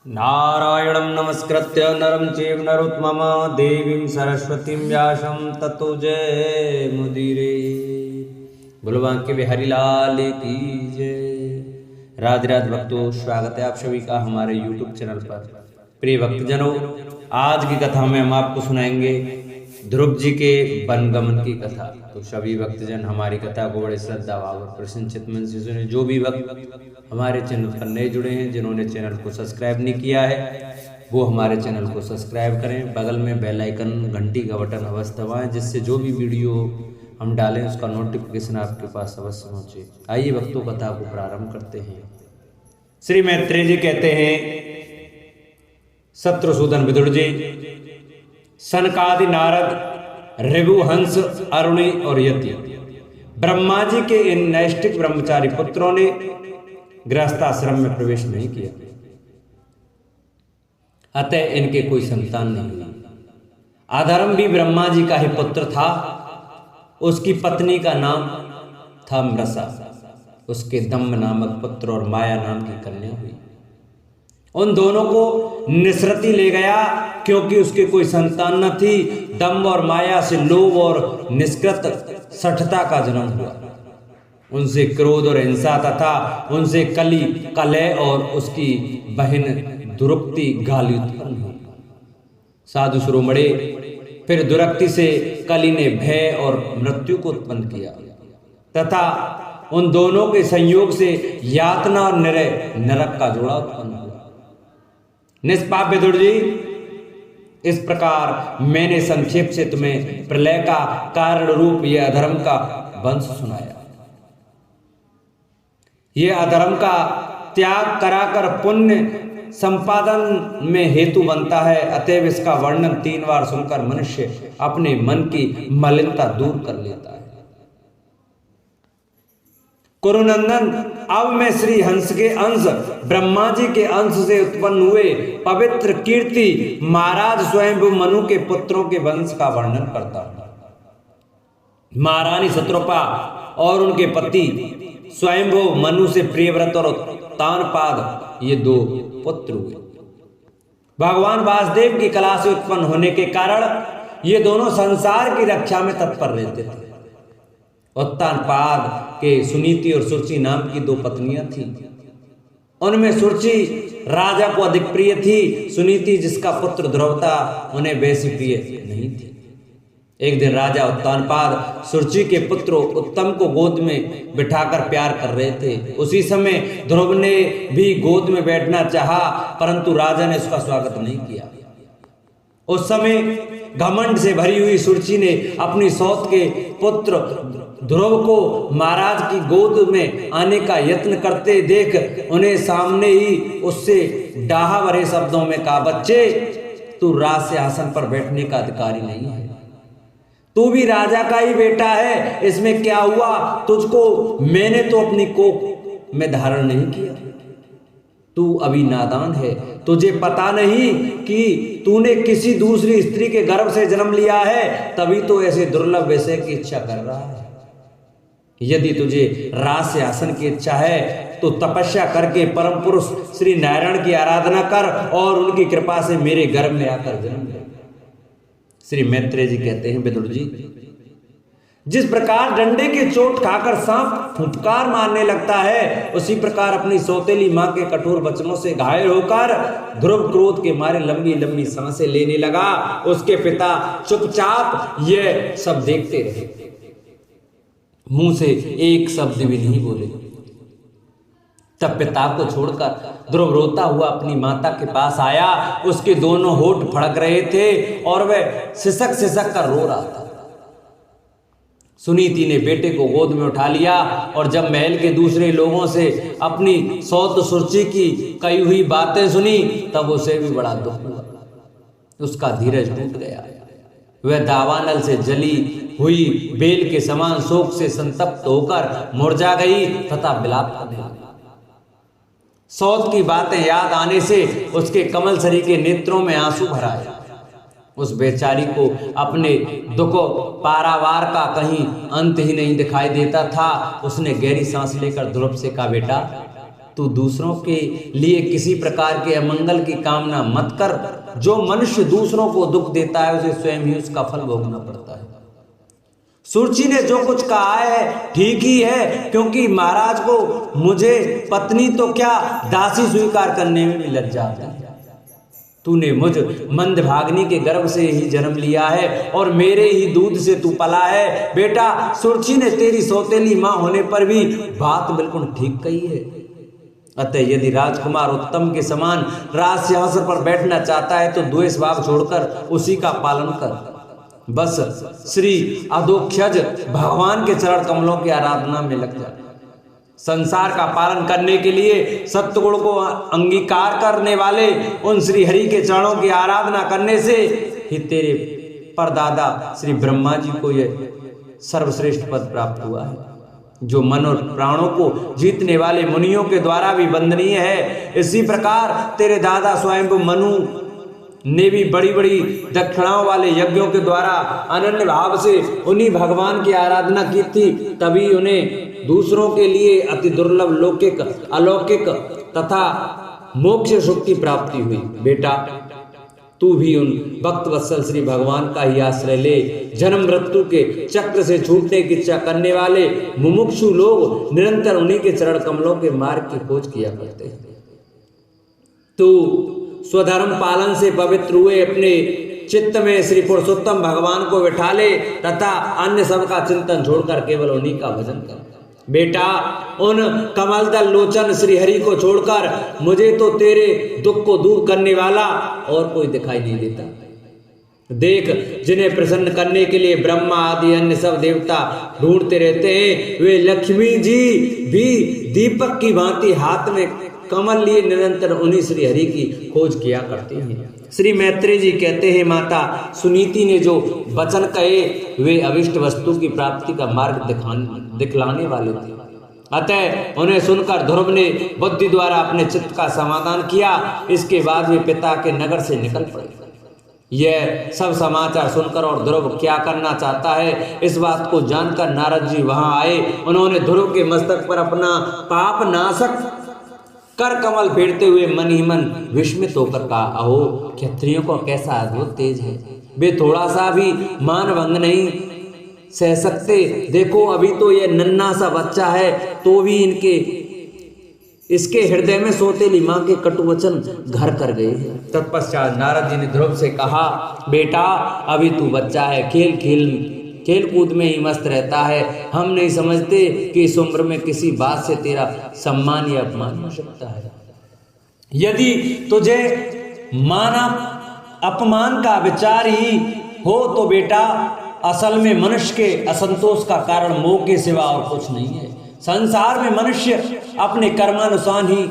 नारायणं नमस्कृत्य नरं चैव नरोत्तमं देवीं सरस्वतीं व्यासं ततो जयमुदीरये। बोलो बांके बिहारी लाल की जय। राधे राधे भक्तों, स्वागत है आप सभी का हमारे YouTube चैनल पर। प्रिय भक्तजनों, आज की कथा में हम आपको सुनाएंगे ध्रुव जी के वनगमन की कथा। तो सभी भक्तजन हमारी कथा को बड़े श्रद्धा भाव और प्रसन्नचित्त मन से सुने। जो भी भक्त हमारे चैनल पर नए जुड़े हैं, जिन्होंने चैनल को सब्सक्राइब नहीं किया है, वो हमारे चैनल को सब्सक्राइब करें। बगल में बेल आइकन घंटी का बटन अवश्य दबाएं, जिससे जो भी वीडियो हम डालें उसका नोटिफिकेशन आपके पास अवश्य पहुंचे। आइए भक्तों, कथा को प्रारंभ करते हैं। श्री मैत्रेय जी कहते हैं, शत्रुसूदन विदुर जी, सनकादि नारद ऋभुहंस अरुणि और यति ब्रह्मा जी के इन नैष्ठिक ब्रह्मचारी पुत्रों ने गृहस्थाश्रम में प्रवेश नहीं किया, अतः इनके कोई संतान नहीं हुई। अधर्म भी ब्रह्मा जी का ही पुत्र था। उसकी पत्नी का नाम था मृषा। उसके दम्भ नामक पुत्र और माया नाम की कन्या हुई। उन दोनों को निसृति ले गया, क्योंकि उसके कोई संतान न थी। दम्भ और माया से लोभ और निष्कृत सठता का जन्म हुआ। उनसे क्रोध और हिंसा तथा उनसे कली कलह और उसकी बहन दुरुक्ति गाली उत्पन्न हुई। साधु शिरोमणि, फिर दुरक्ति से कली ने भय और मृत्यु को उत्पन्न किया तथा उन दोनों के संयोग से यातना और नरक का जोड़ा उत्पन्न हुआ। निष्पाप विदुर जी, इस प्रकार मैंने संक्षेप से तुम्हें प्रलय का कारण रूप यह अधर्म का वंश सुनाया। यह अधर्म का त्याग कराकर पुण्य संपादन में हेतु बनता है। अतएव इसका वर्णन 3 बार सुनकर मनुष्य अपने मन की मलिनता दूर कर लेता है। कुरुनंदन, अब मैं श्री हंस के अंश ब्रह्मा जी के अंश से उत्पन्न हुए पवित्र कीर्ति महाराज स्वयंभू मनु के पुत्रों के वंश का वर्णन करता हूं। महारानी शत्रुपा और उनके पति स्वयंभू मनु से प्रियव्रत और उत्तानपाद, ये 2 पुत्र हुए। भगवान वासुदेव की कला से उत्पन्न होने के कारण ये दोनों संसार की रक्षा में तत्पर रहते थे। उत्तानपाद के सुनीति और सुरुचि नाम की 2 पत्नियां थीं। उनमें सुरुचि राजा को अधिक प्रिय थी। सुनीति, जिसका पुत्र ध्रुव था, उन्हें वैसी प्रिय नहीं थी। एक दिन राजा उत्तानपाद सुरुचि के पुत्र उत्तम को गोद में बिठाकर प्यार कर रहे थे। उसी समय ध्रुव ने भी गोद में बैठना चाहा, परंतु राजा ने उसका स्वागत नहीं किया। उस समय घमंड से भरी हुई सुरुचि ने अपनी सौत के पुत्र ध्रुव को महाराज की गोद में आने का यत्न करते देख उन्हें सामने ही उससे डाहा भरे शब्दों में कहा, बच्चे, तू राज से आसन पर बैठने का अधिकारी नहीं है। तू भी राजा का ही बेटा है। इसमें क्या हुआ? तुझको मैंने तो अपनी कोख में धारण नहीं किया। तू अभी नादान है। तुझे पता नहीं कि तूने किसी दूसरी स्त्री के गर्भ से जन्म लिया है, तभी तो ऐसे दुर्लभ विषय की इच्छा कर रहा है। यदि तुझे राज से आसन की इच्छा है तो तपस्या करके परम पुरुष श्री नारायण की आराधना कर और उनकी कृपा से मेरे गर्भ में आकर जन्म ले। श्री मैत्रेय जी कहते हैं, विदुर जी, जिस प्रकार डंडे की चोट खाकर सांप फुफकार मारने लगता है, उसी प्रकार अपनी सौतेली मां के कठोर वचनों से घायल होकर ध्रुव क्रोध के मारे लंबी लंबी सांसें लेने लगा। उसके पिता चुपचाप यह सब देखते रहे, मुंह से एक शब्द भी नहीं बोले। तब पिता को छोड़कर ध्रुव रोता हुआ अपनी माता के पास आया। उसके दोनों होठ फड़क रहे थे और वह सिसक सिसक कर रो रहा था। सुनीति ने बेटे को गोद में उठा लिया और जब महल के दूसरे लोगों से अपनी सौत सुरुचि की कही हुई बातें सुनी, तब उसे भी बड़ा दुख हुआ। उसका धीरज टूट गया। वह दावानल से जली हुई बेल के समान शोक से संतप्त होकर मुरझा गई तथा विलाप करने लगी। सौत की बातें याद आने से उसके कमल सरी के नेत्रों में आंसू भर आए। उस बेचारी को अपने दुख पारावार का कहीं अंत ही नहीं दिखाई देता था। उसने गहरी सांस लेकर ध्रुव से कहा, बेटा, तू दूसरों के लिए किसी प्रकार के अमंगल की कामना मत कर। जो मनुष्य दूसरों को दुख देता है उसे स्वयं ही उसका फल भोगना पड़ता है। सुरुचि ने जो कुछ कहा है ठीक ही है, क्योंकि महाराज को मुझे पत्नी तो क्या दासी स्वीकार करने में भी लज्जा आती है। तूने मुझ मंदभागिनी के गर्भ से ही जन्म लिया है और मेरे ही दूध से तू पला है। बेटा, सुरुचि ने तेरी सौतेली मां होने पर भी बात बिल्कुल ठीक कही है। अतः यदि राजकुमार उत्तम के समान राज सिंहासन पर बैठना चाहता है तो द्वेष भाव छोड़कर उसी का पालन कर। बस श्री अधोक्षज भगवान के चरण कमलों की आराधना में लग जा। संसार का पालन करने के लिए सत्गुण को अंगीकार करने वाले उन श्री हरि के चरणों की आराधना करने से ही तेरे परदादा श्री ब्रह्मा जी को यह सर्वश्रेष्ठ पद प्राप्त हुआ है, जो मन और प्राणों को जीतने वाले मुनियों के द्वारा भी वंदनीय है। इसी प्रकार तेरे दादा स्वयं मनु ने भी बड़ी बड़ी दक्षिणाओं वाले यज्ञों के द्वारा अनन्य भाव से उन्हीं भगवान की आराधना की थी, तभी उन्हें दूसरों के लिए अति दुर्लभ लौकिक अलौकिक तथा मोक्ष सुख की प्राप्ति हुई। बेटा, तू भी उन भक्त वत्सल श्री भगवान का ही आश्रय ले। जन्म मृत्यु के चक्र से छूटने की इच्छा करने वाले मुमुक्षु लोग निरंतर उन्हीं के चरण कमलों के मार्ग की खोज किया करते हैं। तू स्वधर्म पालन से पवित्र हुए अपने चित्त में श्री पुरुषोत्तम भगवान को बिठा ले तथा अन्य सब का चिंतन छोड़कर केवल उन्हीं का भजन कर। बेटा, उन कमलदल लोचन श्री हरि को छोड़कर मुझे तो तेरे दुख को दूर करने वाला और कोई दिखाई नहीं देता। देख, जिन्हें प्रसन्न करने के लिए ब्रह्मा आदि अन्य सब देवता ढूंढते रहते हैं, वे लक्ष्मी जी भी दीपक की भांति हाथ में कमल लिए निरंतर उन्हीं श्री हरि की खोज किया करते हैं। श्री मैत्रेय जी कहते हैं, माता सुनीति ने जो वचन कहे वे अभिष्ट वस्तु की प्राप्ति का मार्ग दिखलाने वाले थे। अतः उन्हें सुनकर ध्रुव ने बुद्धि द्वारा अपने चित्त का समाधान किया। इसके बाद वे पिता के नगर से निकल पड़े। यह सब समाचार सुनकर और ध्रुव क्या करना चाहता है इस बात को जानकर नारद जी वहां आए। उन्होंने ध्रुव के मस्तक पर अपना पाप नाशक कर कमल फेरते हुए मन ही मन विस्मित होकर कहा, अहो, क्षत्रियों को कैसा अद्भुत तेज है। वे थोड़ा सा भी मानभंग नहीं सह सकते। देखो, अभी तो ये नन्हा सा बच्चा है तो भी इसके हृदय में सौतेली मां के कटु वचन घर कर गए। तत्पश्चात नारद जी ने ध्रुव से कहा, बेटा, अभी तू बच्चा है, खेल कूद में ही मस्त रहता है। हम नहीं समझते कि इस उम्र में किसी बात से तेरा सम्मान या अपमान हो सकता है। यदि तुझे मानव अपमान का विचार ही हो तो बेटा, असल में मनुष्य के असंतोष का कारण मोह के सिवा और कुछ नहीं है। संसार में मनुष्य अपने कर्मानुसार ही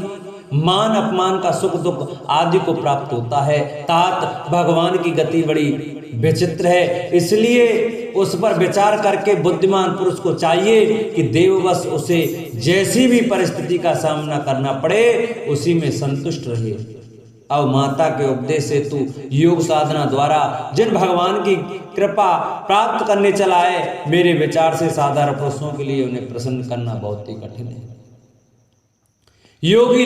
मान अपमान का सुख दुख आदि को प्राप्त होता है। तात भगवान की गति बड़ी विचित्र है, इसलिए उस पर विचार करके बुद्धिमान पुरुष को चाहिए कि देववश उसे जैसी भी परिस्थिति का सामना करना पड़े उसी में संतुष्ट रहे। अब माता के उपदेश से तू योग साधना द्वारा जिन भगवान की कृपा प्राप्त करने चला है, मेरे विचार से साधारण पुरुषों के लिए उन्हें प्रसन्न करना बहुत ही कठिन है। योगी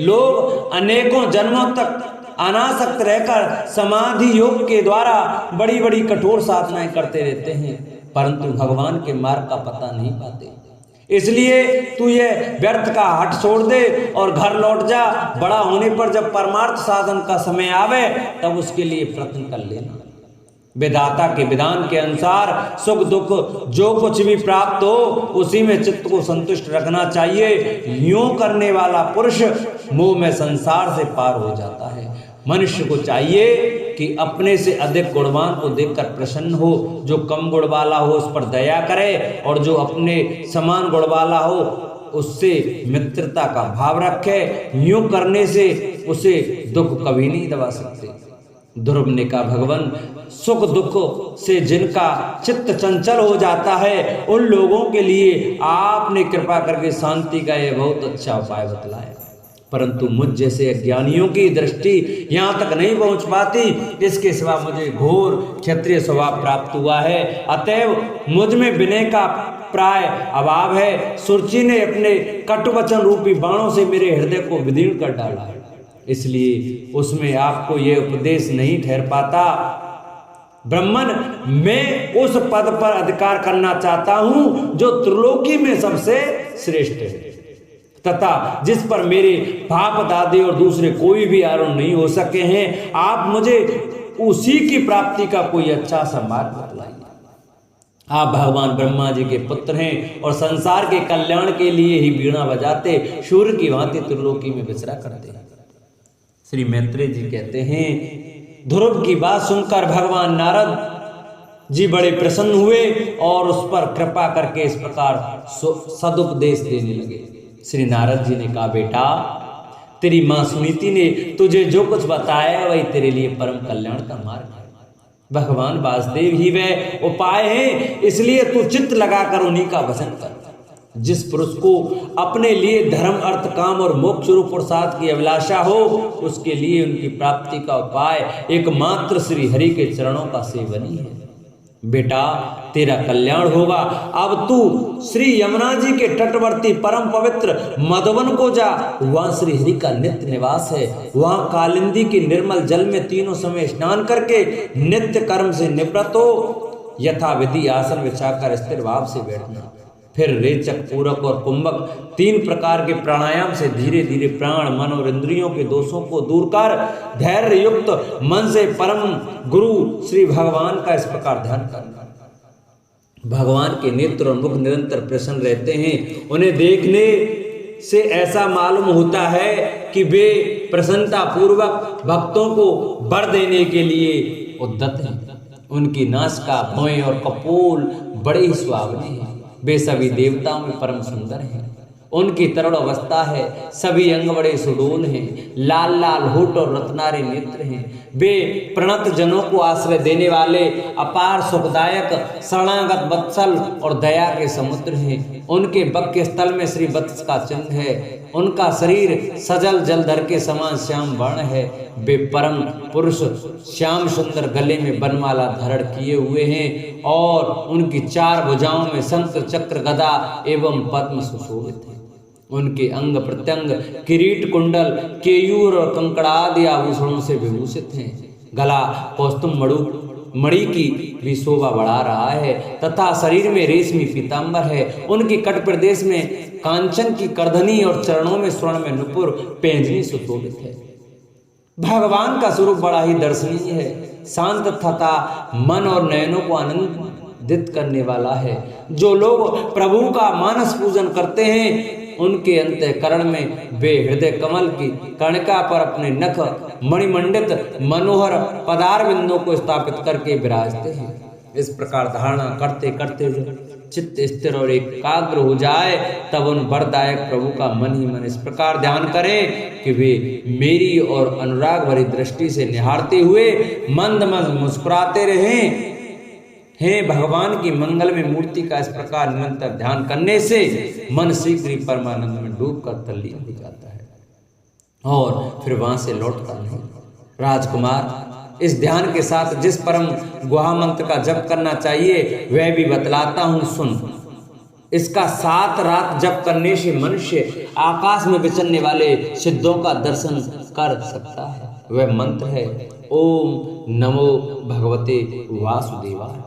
लोग अनेकों जन्मों तक अनासक्त रहकर समाधि योग के द्वारा बड़ी बड़ी कठोर साधनाएं करते रहते हैं, परंतु भगवान के मार्ग का पता नहीं पाते। इसलिए तू ये व्यर्थ का हट छोड़ दे और घर लौट जा। बड़ा होने पर जब परमार्थ साधन का समय आवे तब उसके लिए प्रयत्न कर लेना। विधाता के विधान के अनुसार सुख दुख जो कुछ भी प्राप्त हो उसी में चित्त को संतुष्ट रखना चाहिए। यूं करने वाला पुरुष मोह में संसार से पार हो जाता है। मनुष्य को चाहिए कि अपने से अधिक गुणवान को देखकर प्रसन्न हो, जो कम गुण वाला हो उस पर दया करे और जो अपने समान गुण वाला हो उससे मित्रता का भाव रखे। यूं करने से उसे दुख कभी नहीं दबा सकते। ध्रुव ने कहा, भगवान, सुख दुख से जिनका चित्त चंचल हो जाता है उन लोगों के लिए आपने कृपा करके शांति का यह बहुत अच्छा उपाय बतलाया, परंतु मुझ जैसे अज्ञानियों की दृष्टि यहाँ तक नहीं पहुँच पाती। इसके सिवा मुझे घोर क्षत्रिय स्वभाव प्राप्त हुआ है, अतएव मुझ में विनय का प्राय अभाव है। सुरुचि ने अपने कटुवचन रूपी बाणों से मेरे हृदय को विदीर्ण कर डाला है, इसलिए उसमें आपको यह उपदेश नहीं ठहर पाता। ब्राह्मण, मैं उस पद पर अधिकार करना चाहता हूं जो त्रिलोकी में सबसे श्रेष्ठ है तथा जिस पर मेरे बाप दादे और दूसरे कोई भी आरोप नहीं हो सके हैं। आप मुझे उसी की प्राप्ति का कोई अच्छा सा मार्ग बतलाइए। आप भगवान ब्रह्मा जी के पुत्र हैं और संसार के कल्याण के लिए ही वीणा बजाते सूर्य की भांति त्रिलोकी में विचरा करते हैं। श्री मैत्रेय जी कहते हैं, ध्रुव की बात सुनकर भगवान नारद जी बड़े प्रसन्न हुए और उस पर कृपा करके इस प्रकार सदुपदेश देने लगे। श्री नारद जी ने कहा, बेटा, तेरी मां सुनीति ने तुझे जो कुछ बताया वही तेरे लिए परम कल्याण का मार्ग है। भगवान वासुदेव ही वह उपाय है, इसलिए तू चित्त लगाकर उन्हीं का भजन कर। जिस पुरुष को अपने लिए धर्म, अर्थ, काम और मोक्ष रूप पुरुषार्थ की अभिलाषा हो, उसके लिए उनकी प्राप्ति का उपाय एकमात्र श्री हरि के चरणों का सेवन ही है। बेटा, तेरा कल्याण होगा। अब तू श्री यमुना जी के तटवर्ती परम पवित्र मधुवन को जा। वहां श्री हरि का नित्य निवास है। वहां कालिंदी की निर्मल जल में तीनों समय स्नान करके नित्य कर्म से निवृत्त हो यथा विधि आसन बिछाकर स्थिर भाव से बैठना। फिर रेचक, पूरक और कुंभक 3 प्रकार के प्राणायाम से धीरे धीरे प्राण, मन और इंद्रियों के दोषों को दूर कर धैर्य युक्त मन से परम गुरु श्री भगवान का इस प्रकार ध्यान करना। भगवान के नेत्र और मुख निरंतर प्रसन्न रहते हैं। उन्हें देखने से ऐसा मालूम होता है कि वे प्रसन्नता पूर्वक भक्तों को वर देने के लिए उद्यत हैं। उनकी नासिका, भौहें और कपोल बड़े ही सुहावने हैं। वे सभी देवताओं में परम सुंदर हैं। उनकी तरुण अवस्था है। सभी अंग बड़े सुडोल हैं। लाल लाल होठ और रत्नारे नेत्र हैं। वे प्रणत जनों को आश्रय देने वाले अपार सुखदायक शरणागत वत्सल और दया के समुद्र हैं। उनके वक्ष स्थल में श्री वत्स का चिन्ह है। उनका शरीर सजल जलधर के समान श्याम वर्ण है। वे परम पुरुष श्याम सुंदर गले में बनमाला धारण किए हुए हैं और उनकी 4 भुजाओं में शंख, चक्र, गदा एवं पद्म सुशोभित है। उनके अंग प्रत्यंग किरीट, कुंडल, केयूर और कंकड़ादि आभूषणों से विभूषित हैं। गला कौस्तुम मणि की भी शोभा बढ़ा रहा है तथा शरीर में रेशमी पीतांबर है। उनके कट प्रदेश में कांचन की करधनी और चरणों में स्वर्ण में नुपुर पैंजनी सुशोभित है। भगवान का स्वरूप बड़ा ही दर्शनीय है। शांत तथा मन और नयनों को आनंदित करने वाला है। जो लोग प्रभु का मानस पूजन करते हैं उनके अंतःकरण में वे हृदय कमल की कर्णिका पर अपने नख मणिमंडित मनोहर पदार बिंदुओं को स्थापित करके विराजते हैं। इस प्रकार धारणा करते करते चित्त स्थिर और एकाग्र हो जाए तब उन वरदायक प्रभु का मन ही मन इस प्रकार ध्यान करें कि वे मेरी और अनुराग भरी दृष्टि से निहारते हुए मंद मंद मुस्कुराते रहें। हे भगवान की मंगल में मूर्ति का इस प्रकार निरंतर ध्यान करने से मन शीघ्र ही परमानंद में डूबकर तल्लीन हो जाता है और फिर वहां से लौटता नहीं। राजकुमार, इस ध्यान के साथ जिस परम गुहा मंत्र का जप करना चाहिए वह भी बतलाता हूं, सुन। इसका 7 रात जप करने से मनुष्य आकाश में विचरने वाले सिद्धों का दर्शन कर सकता है। वह मंत्र है ओम नमो भगवते वासुदेवाय।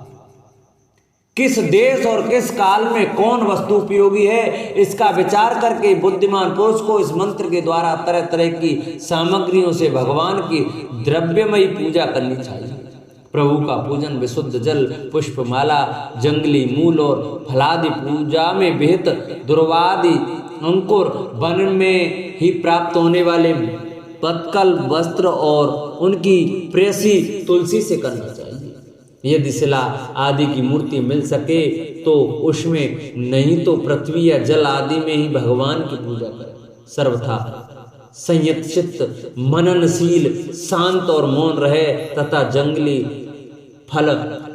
किस देश और किस काल में कौन वस्तु उपयोगी है, इसका विचार करके बुद्धिमान पुरुष को इस मंत्र के द्वारा तरह तरह की सामग्रियों से भगवान की द्रव्यमयी पूजा करनी चाहिए। प्रभु का पूजन विशुद्ध जल, पुष्पमाला, जंगली मूल और फलादि पूजा में विहित दुर्वादि अंकुर, वन में ही प्राप्त होने वाले पत्कल वस्त्र और उनकी प्रेसी तुलसी से करना चाहिए। यदि शिला आदि की मूर्ति मिल सके तो उसमें, नहीं तो पृथ्वी या जल आदि में ही भगवान की पूजा करें। सर्वथा संयत चित्त, मननशील, शांत और मौन रहे तथा जंगली फल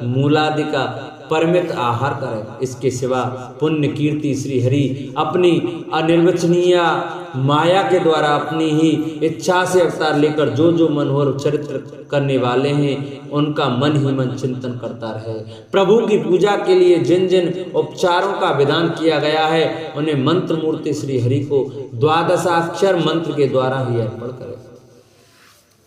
मूलादि का परिमित आहार करें। इसके सिवा पुण्य कीर्ति श्री हरि अपनी अनिर्वचनीय माया के द्वारा अपनी ही इच्छा से अवतार लेकर जो जो मनोहर चरित्र करने वाले हैं उनका मन ही मन चिंतन करता रहे। प्रभु की पूजा के लिए जिन जिन उपचारों का विधान किया गया है उन्हें मंत्र मूर्ति श्री हरि को द्वादशाक्षर मंत्र के द्वारा ही अर्पण करें।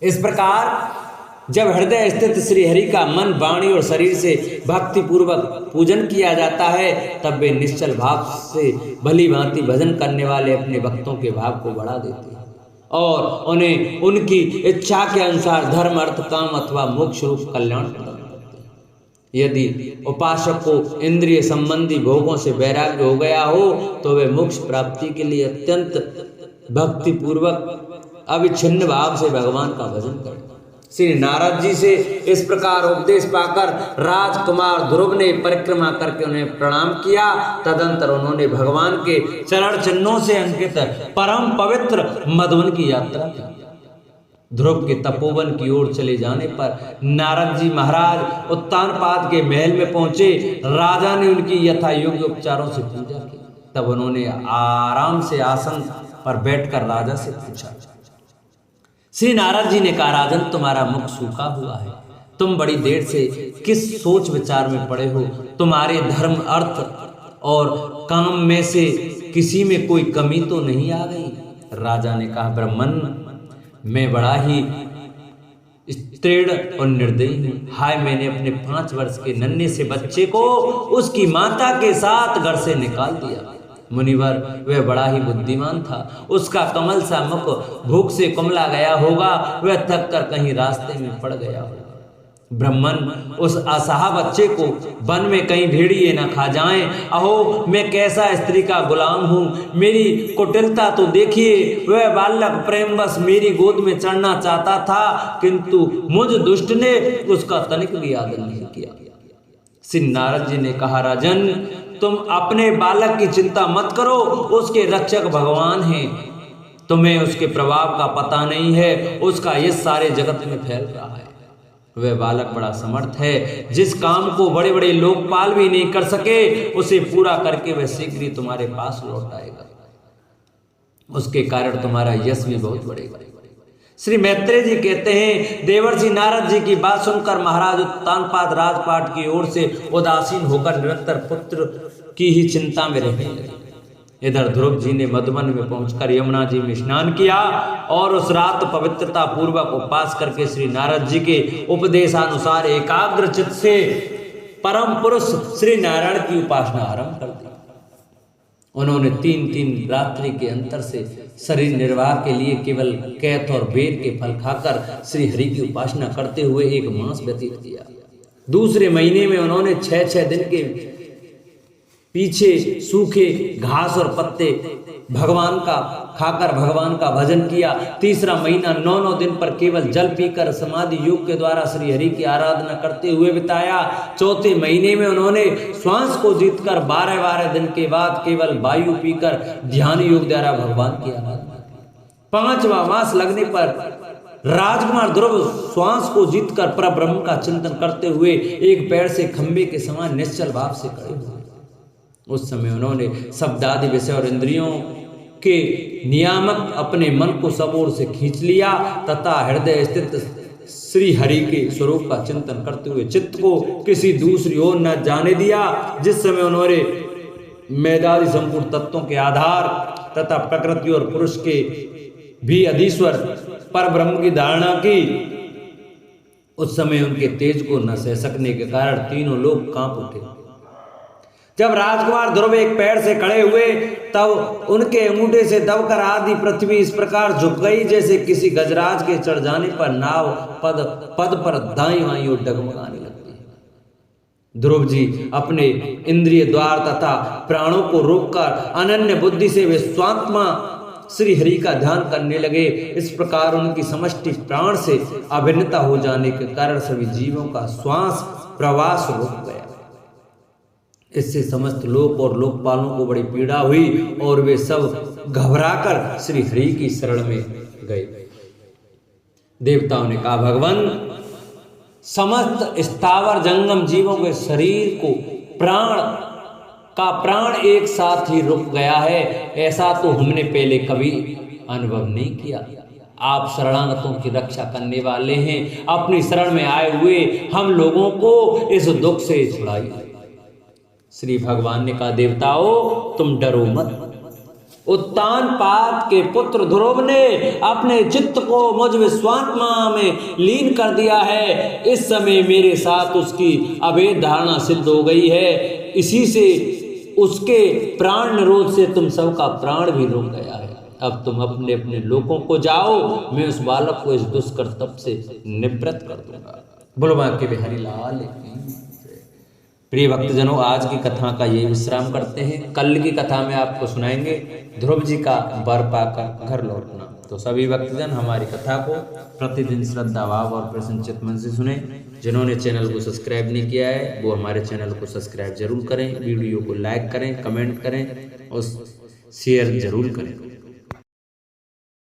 इस प्रकार जब हृदय स्थित श्री हरि का मन वाणी और शरीर से भक्ति पूर्वक पूजन किया जाता है तब वे निश्चल भाव से भली भांति भजन करने वाले अपने भक्तों के भाव को बढ़ा देते हैं और उन्हें उनकी इच्छा के अनुसार धर्म अर्थ काम अथवा मोक्ष रूप कल्याण प्रदान करते हैं। यदि उपासक को इंद्रिय संबंधी भोगों से वैराग्य हो गया हो तो वे मोक्ष प्राप्ति के लिए अत्यंत भक्ति पूर्वक अविच्छिन्न भाव से भगवान का भजन करें। श्री नारद जी से इस प्रकार उपदेश पाकर राजकुमार ध्रुव ने परिक्रमा करके उन्हें प्रणाम किया। तदंतर उन्होंने भगवान के चरण चिन्हों से अंकित परम पवित्र मधुवन की यात्रा की। ध्रुव के तपोवन की ओर चले जाने पर नारद जी महाराज उत्तानपाद के महल में पहुंचे। राजा ने उनकी यथा योग्य उपचारों से पूजा की। तब उन्होंने आराम से आसन पर बैठकर राजा से पूछा। श्री नारद जी ने कहा, राजन तुम्हारा मुख सूखा हुआ है, तुम बड़ी देर से किस सोच विचार में पड़े हो? तुम्हारे धर्म अर्थ और काम में से किसी में कोई कमी तो नहीं आ गई? राजा ने कहा, ब्राह्मण मैं बड़ा ही स्त्रीण और निर्दयी हूँ। हाय मैंने अपने 5 वर्ष के नन्हे से बच्चे को उसकी माता के साथ घर से निकाल दिया। मुनिवर वह बड़ा ही बुद्धिमान था, उसका कमल सा मुख भूख से कुमला गया होगा, वह थक कर कहीं रास्ते में पड़ गया होगा। ब्राह्मण उस असहा बच्चे को वन में कहीं भेड़िए न खा जाएं। अहो मैं कैसा स्त्री का गुलाम हूँ, मेरी कुटिलता तो देखिए। वह बालक प्रेमवश मेरी गोद में चढ़ना चाहता था किंतु मुझ दुष्ट ने उसका तनिक भी आदर नहीं किया। श्री नारद जी ने कहा, राजन तुम अपने बालक की चिंता मत करो, उसके रक्षक भगवान हैं। तुम्हें उसके प्रभाव का पता नहीं है, उसका ये सारे जगत में फैल रहा है। वह बालक बड़ा समर्थ है, जिस काम को बड़े बड़े लोकपाल भी नहीं कर सके उसे पूरा करके वह शीघ्र ही तुम्हारे पास लौट आएगा। उसके कारण तुम्हारा यश भी बहुत बढ़ेगा। श्री मैत्रेय जी कहते हैं, देवर्षि नारद जी की बात सुनकर महाराज उत्तानपाद राजपाट की ओर से उदासीन होकर निरंतर पुत्र की ही चिंता में रहने लगे। इधर ध्रुव जी ने मधुवन में पहुंचकर यमुना जी में स्नान किया और उस रात पवित्रता पूर्वक उपवास करके श्री नारद जी के उपदेशानुसार एकाग्र चित्त से परम पुरुष श्री नारायण की उपासना आरंभ कर दी। उन्होंने 3 रात्रि के अंतर से शरीर निर्वाह के लिए केवल कैथ और बेर के फल खाकर श्री हरि की उपासना करते हुए 1 मास व्यतीत किया। दूसरे महीने में उन्होंने 6 दिन के पीछे सूखे घास और पत्ते भगवान का खाकर भगवान का भजन किया। तीसरा महीना 9 दिन पर केवल जल पीकर समाधि योग के द्वारा श्री हरि की आराधना करते हुए बिताया। चौथे महीने में उन्होंने श्वास को जीतकर 12 दिन के बाद केवल वायु पीकर ध्यान योग द्वारा भगवान की आराधना। 5वां मास लगने पर राजकुमार ध्रुव श्वास को जीतकर परब्रह्म का चिंतन करते हुए एक पेड़ से खंबे के समान निश्चल भाव से खड़े हुए। उस समय उन्होंने शब्द आदि विषय और इंद्रियों के नियामक अपने मन को सब ओर से खींच लिया तथा हृदय स्थित श्री हरि के स्वरूप का चिंतन करते हुए चित्त को किसी दूसरी ओर न जाने दिया। जिस समय उन्होंने मेधादि संपूर्ण तत्वों के आधार तथा प्रकृति और पुरुष के भी अधीश्वर पर ब्रह्म की धारणा की, उस समय उनके तेज को न सह सकने के कारण तीनों लोग कांप उठे। जब राजकुमार ध्रुव एक पैर से खड़े हुए तब उनके अंगूठे से दबकर आदि पृथ्वी इस प्रकार झुक गई जैसे किसी गजराज के चढ़ जाने पर नाव पद पर दाईं बाईं ओर डगमगाने लगती है। ध्रुव जी अपने इंद्रिय द्वार तथा प्राणों को रोककर अनन्य बुद्धि से विश्वात्मा श्री हरि का ध्यान करने लगे। इस प्रकार उनकी समष्टि प्राण से अभिन्नता हो जाने के कारण सभी जीवों का श्वास प्रवास रुक गया। इससे समस्त लोक और लोकपालों को बड़ी पीड़ा हुई और वे सब घबराकर श्री हरि की शरण में गए। देवताओं ने कहा, भगवान समस्त स्थावर जंगम जीवों के शरीर को प्राण एक साथ ही रुक गया है, ऐसा तो हमने पहले कभी अनुभव नहीं किया। आप शरणागतों की रक्षा करने वाले हैं, अपनी शरण में आए हुए हम लोगों को इस दुख से छुड़ाइए। श्री भगवान ने कहा, देवताओं तुम डरो मत। उत्तानपाद के पुत्र ध्रुव ने अपने चित्त को मुझ विश्वात्मा में लीन कर दिया है। इस समय मेरे साथ उसकी अभेद धारणा सिद्ध हो गई है। इसी से उसके प्राण निरोध से तुम सबका प्राण भी रुक गया है। अब तुम अपने अपने लोगों को जाओ, मैं उस बालक को इस दुष्कर्तव्य से निवृत्त कर दूंगा। बोलो बांके बिहारी लाल की। प्रिय भक्तजनों, आज की कथा का ये विश्राम करते हैं। कल की कथा में आपको सुनाएंगे ध्रुव जी का वर पाकर घर लौटना। तो सभी भक्तजन हमारी कथा को प्रतिदिन श्रद्धा भाव और प्रसन्नचित्त मन से सुने। जिन्होंने चैनल को सब्सक्राइब नहीं किया है वो हमारे चैनल को सब्सक्राइब जरूर करें, वीडियो को लाइक करें, कमेंट करें और शेयर जरूर करें।